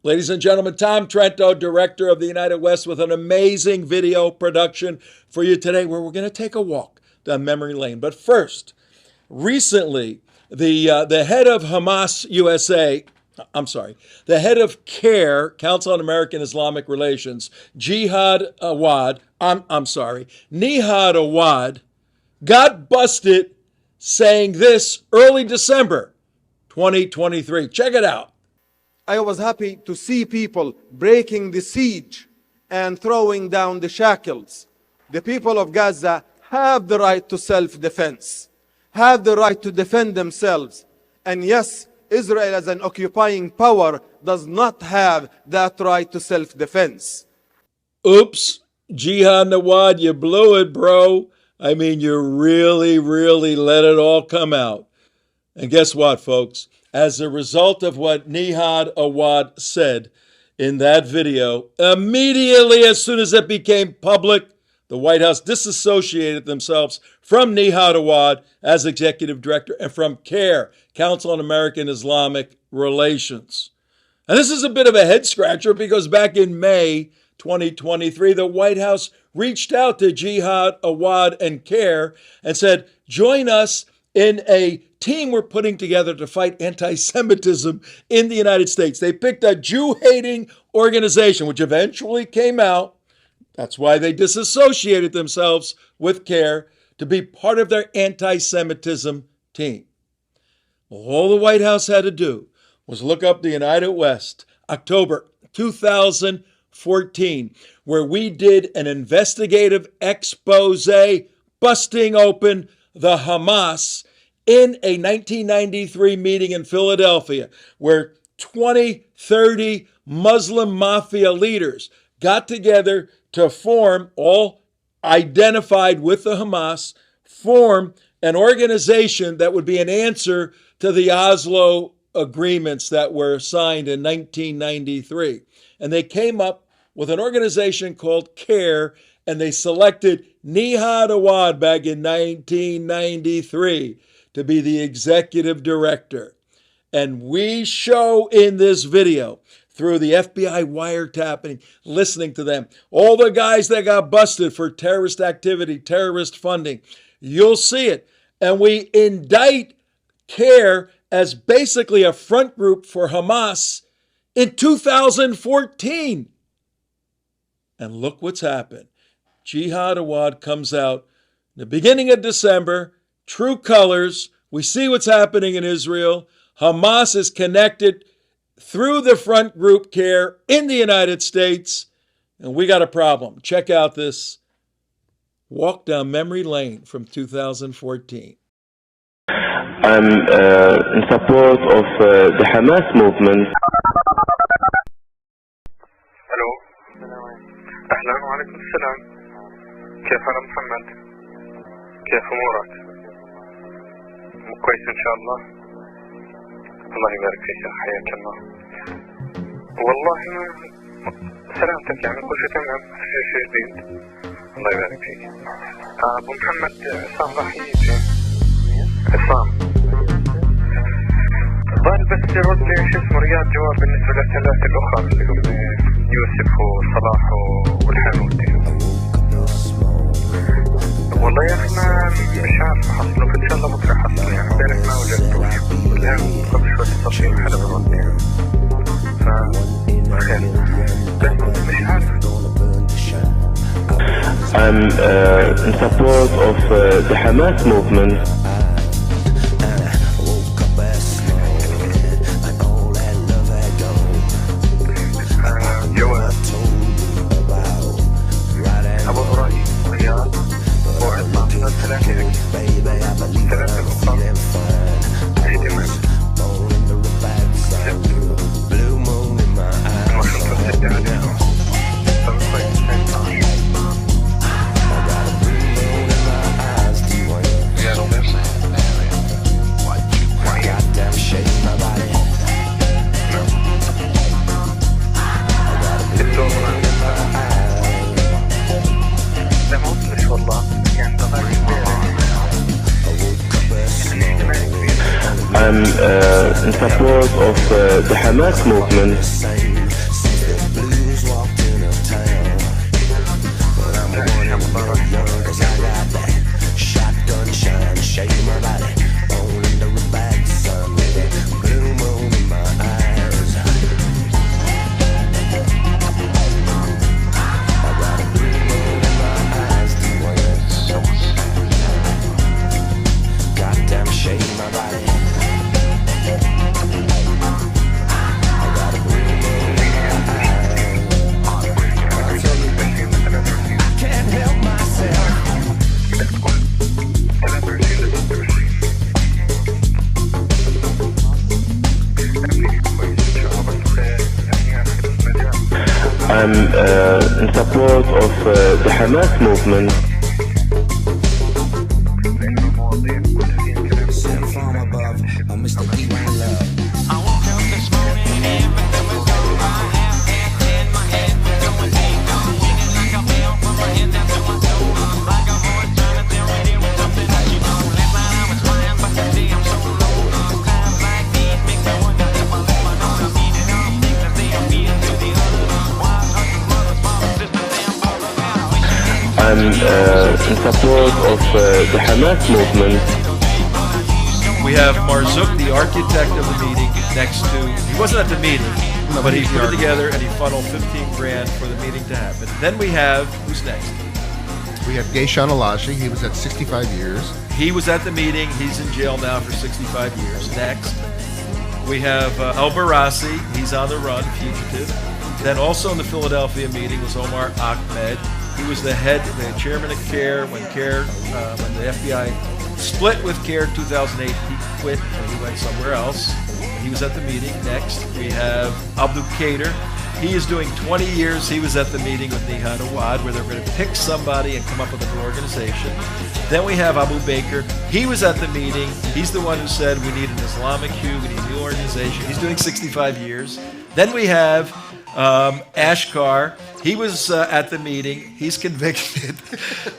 Ladies and gentlemen, Tom Trento, director of the United West, with an amazing video production for you today where we're going to take a walk down memory lane. But first, recently, the head of Hamas USA, the head of CAIR, Council on American Islamic Relations, Nihad Awad, got busted saying this early December 2023. Check it out. I was happy to see people breaking the siege and throwing down the shackles. The people of Gaza have the right to self-defense, have the right to defend themselves. And yes, Israel as an occupying power does not have that right to self-defense. Oops, Jihad and Awad, you blew it, bro. I mean, you really let it all come out. And guess what, folks? As a result of what Nihad Awad said in that video, immediately as soon as it became public, the White House disassociated themselves from Nihad Awad as executive director and from CAIR, Council on American Islamic Relations. And this is a bit of a head scratcher because back in May 2023, the White House reached out to Jihad, Awad, and CAIR and said, join us in a team we're putting together to fight anti-Semitism in the United States. They picked a Jew-hating organization, which eventually came out. That's why they disassociated themselves with CAIR to be part of their anti-Semitism team. Well, all the White House had to do was look up the United West, October 2014, where we did an investigative expose busting open the Hamas in a 1993 meeting in Philadelphia, where 20, 30 Muslim mafia leaders got together to form, all identified with the Hamas, form an organization that would be an answer to the Oslo agreements that were signed in 1993. And they came up with an organization called CAIR, and they selected Nihad Awad back in 1993 to be the executive director. And we show in this video, through the FBI wiretapping, listening to them, all the guys that got busted for terrorist activity, terrorist funding, you'll see it. And we indict CAIR as basically a front group for Hamas in 2014. And look what's happened. Jihad Awad comes out in the beginning of December, true colors. We see what's happening in Israel. Hamas is connected through the front group CAIR in the United States, and we got a problem. Check out this walk down memory lane from 2014. I'm in support of the Hamas movement. Hello. أهلا وعليكم السلام. كيف أنا محمد؟ كيف أمورك؟ كويس إن شاء الله. الله يبارك فيك، حياك الله. والله سلامتك، يعني كل شيء تمام، ما في شيء جديد. الله يبارك فيك. أبو محمد عصام راح يجي. عصام. ظل بس يرد لي شو اسمه رياض جواب بالنسبة للثلاثة الأخرى اللي هم يوسف وصلاح والحانوتي. والله يا أخي ما مش عارف حصله، إن شاء الله بكرة حصله، يعني امبارح ما وجدته، والآن قبل شوية تصميم حدا برد يعني. فخير بس مش عارف. I'm in support of the Hamas movement. I'm in support of the Hamas movement. I'm in support of the Hamas movement. I'm in support of the Hamas movement. We have Marzouk, the architect of the meeting, next to, he wasn't at the meeting, but he put it together and he funneled 15 grand for the meeting to happen. Then we have, who's next? We have Geishan Alaji. He was at 65 years. He was at the meeting. He's in jail now for 65 years. Next, we have El Barassi. He's on the run, fugitive. Then also in the Philadelphia meeting was Omar Ahmed. He was the chairman of CAIR when when the FBI split with CAIR in 2008. He quit and he went somewhere else. He was at the meeting. Next, we have Abdul Qadir. He is doing 20 years. He was at the meeting with Nihad and Awad where they're going to pick somebody and come up with a new organization. Then we have Abu Baker. He was at the meeting. He's the one who said we need an Islamic Q, we need a new organization. He's doing 65 years. Then we have Ashkar. He was at the meeting. He's convicted.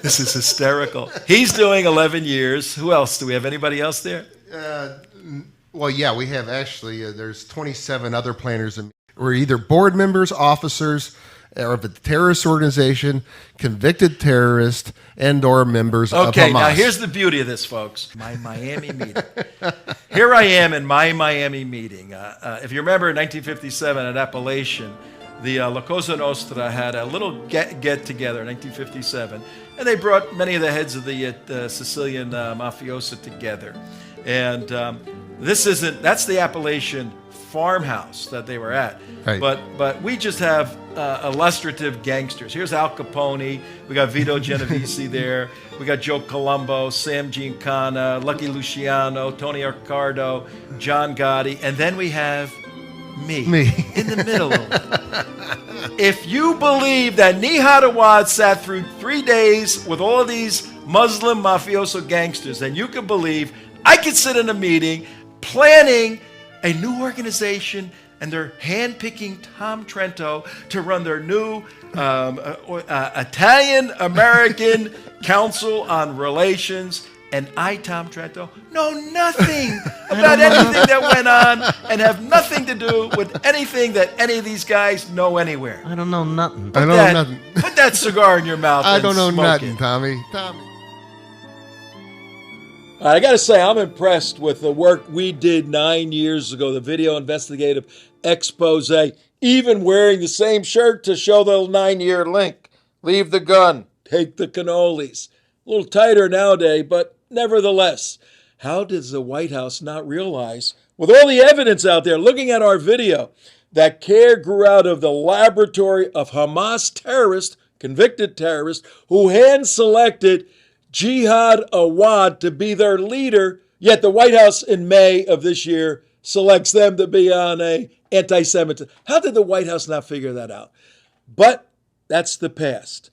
This is hysterical. He's doing 11 years. Who else? Do we have anybody else there? Well, yeah, we have actually, there's 27 other planners. We're either board members, officers, or of a terrorist organization, convicted terrorist, and or members of Hamas. Okay, now here's the beauty of this, folks. My Miami meeting. Here I am in my Miami meeting. If you remember in 1957 at Appalachian, the La Cosa Nostra had a little get-together in 1957, and they brought many of the heads of the Sicilian mafiosa together. And that's the Appalachian farmhouse that they were at. Right. But we just have illustrative gangsters. Here's Al Capone. We got Vito Genovese there. We got Joe Colombo, Sam Giancana, Lucky Luciano, Tony Accardo, John Gotti, and then we have me in the middle of it. If you believe that Nihad Awad sat through 3 days with all of these Muslim mafioso gangsters, then you can believe I could sit in a meeting planning a new organization, and they're handpicking Tom Trento to run their new Italian-American Council on Relations. And I, Tom Trento, know nothing about anything that went on and have nothing to do with anything that any of these guys know anywhere. I don't know nothing. I don't know nothing. Put that cigar in your mouth I and don't know smoke nothing, it. Tommy. I got to say, I'm impressed with the work we did 9 years ago, the video investigative expose, even wearing the same shirt to show the 9-year link. Leave the gun, take the cannolis. A little tighter nowadays, but nevertheless, how does the White House not realize, with all the evidence out there, looking at our video, that CAIR grew out of the laboratory of Hamas terrorists, convicted terrorists, who hand-selected Jihad Awad to be their leader, yet the White House in May of this year selects them to be on a anti-Semitism. How did the White House not figure that out? But that's the past.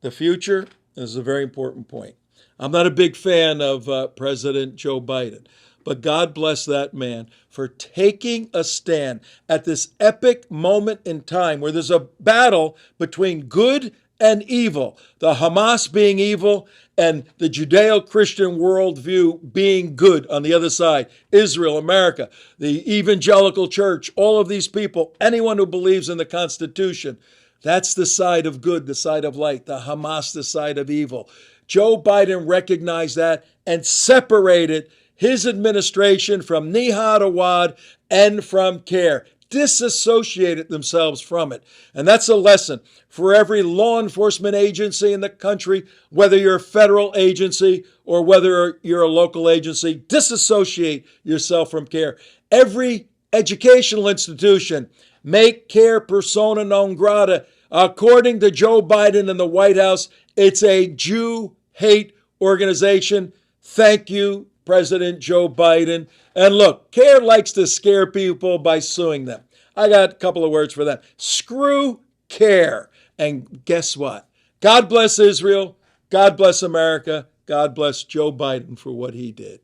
The future is a very important point. I'm not a big fan of President Joe Biden, but God bless that man for taking a stand at this epic moment in time where there's a battle between good and evil, the Hamas being evil and the Judeo-Christian worldview being good on the other side. Israel, America, the evangelical church, all of these people, anyone who believes in the Constitution, that's the side of good, the side of light, the Hamas, the side of evil. Joe Biden recognized that and separated his administration from Nihad Awad and from CAIR, disassociated themselves from it. And that's a lesson for every law enforcement agency in the country, whether you're a federal agency or whether you're a local agency, disassociate yourself from CAIR. Every educational institution, make CAIR persona non grata. According to Joe Biden and the White House, it's a Jew hate organization. Thank you, President Joe Biden. And look, CAIR likes to scare people by suing them. I got a couple of words for that. Screw CAIR. And guess what? God bless Israel. God bless America. God bless Joe Biden for what he did.